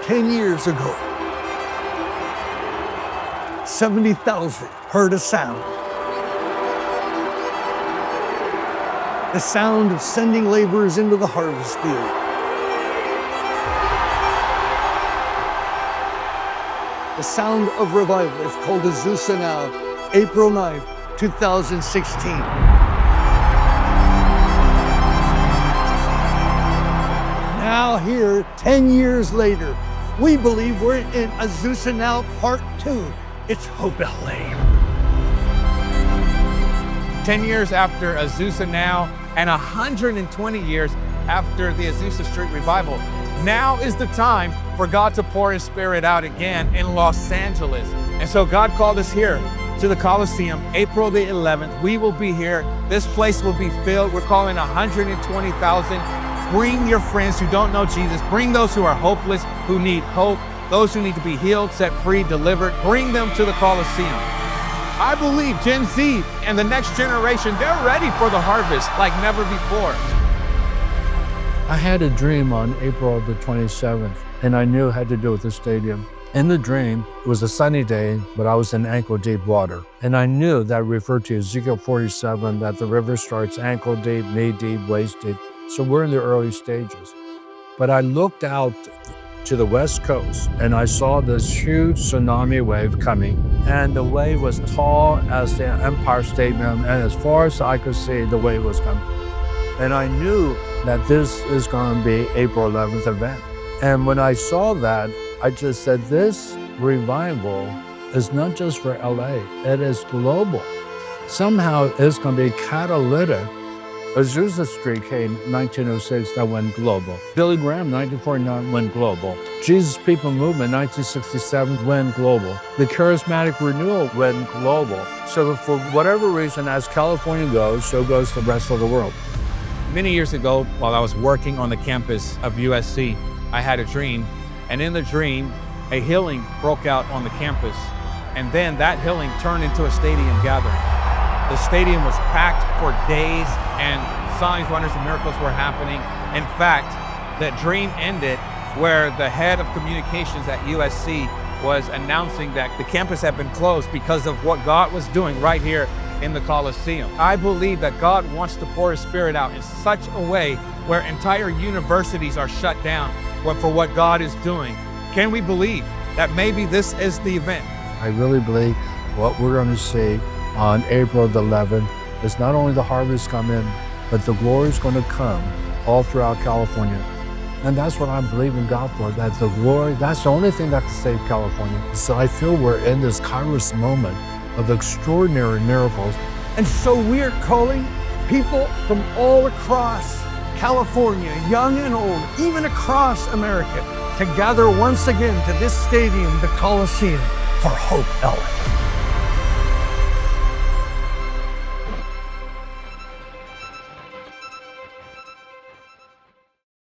10 years ago, 70,000 heard a sound. The sound of sending laborers into the harvest field. The sound of revival. It's called Azusa now, April 9th, 2016. Now here, 10 years later, we believe we're in Azusa Now Part 2. It's Hope LA. 10 years after Azusa Now and 120 years after the Azusa Street Revival, now is the time for God to pour His Spirit out again in Los Angeles. And so God called us here to the Coliseum, April the 11th. We will be here. This place will be filled. We're calling 120,000. Bring your friends who don't know Jesus. Bring those who are hopeless, who need hope, those who need to be healed, set free, delivered. Bring them to the Coliseum. I believe Gen Z and the next generation, they're ready for the harvest like never before. I had a dream on April the 27th, and I knew it had to do with the stadium. In the dream, it was a sunny day, but I was in ankle-deep water. And I knew that referred to Ezekiel 47, that the river starts ankle-deep, knee-deep, waist-deep. So we're in the early stages. But I looked out to the West Coast, and I saw this huge tsunami wave coming. And the wave was tall as the Empire State Building, and as far as I could see, the wave was coming. And I knew that this is going to be April 11th event. And when I saw that, I just said, this revival is not just for LA, it is global. Somehow it's going to be catalytic. Azusa Street came 1906, that went global. Billy Graham, 1949, went global. Jesus People Movement, 1967, went global. The Charismatic Renewal went global. So for whatever reason, as California goes, so goes the rest of the world. Many years ago, while I was working on the campus of USC, I had a dream, and in the dream, a healing broke out on the campus, and then that healing turned into a stadium gathering. The stadium was packed for days, and signs, wonders, and miracles were happening. In fact, that dream ended where the head of communications at USC was announcing that the campus had been closed because of what God was doing right here in the Coliseum. I believe that God wants to pour His Spirit out in such a way where entire universities are shut down for what God is doing. Can we believe that maybe this is the event? I really believe what we're going to see on April the 11th is not only the harvest come in, but the glory is going to come all throughout California. And that's what I believe in God for, that the glory, that's the only thing that can save California. So I feel we're in this Kairos moment of extraordinary miracles. And so we're calling people from all across California, young and old, even across America, to gather once again to this stadium, the Coliseum, for Hope LA.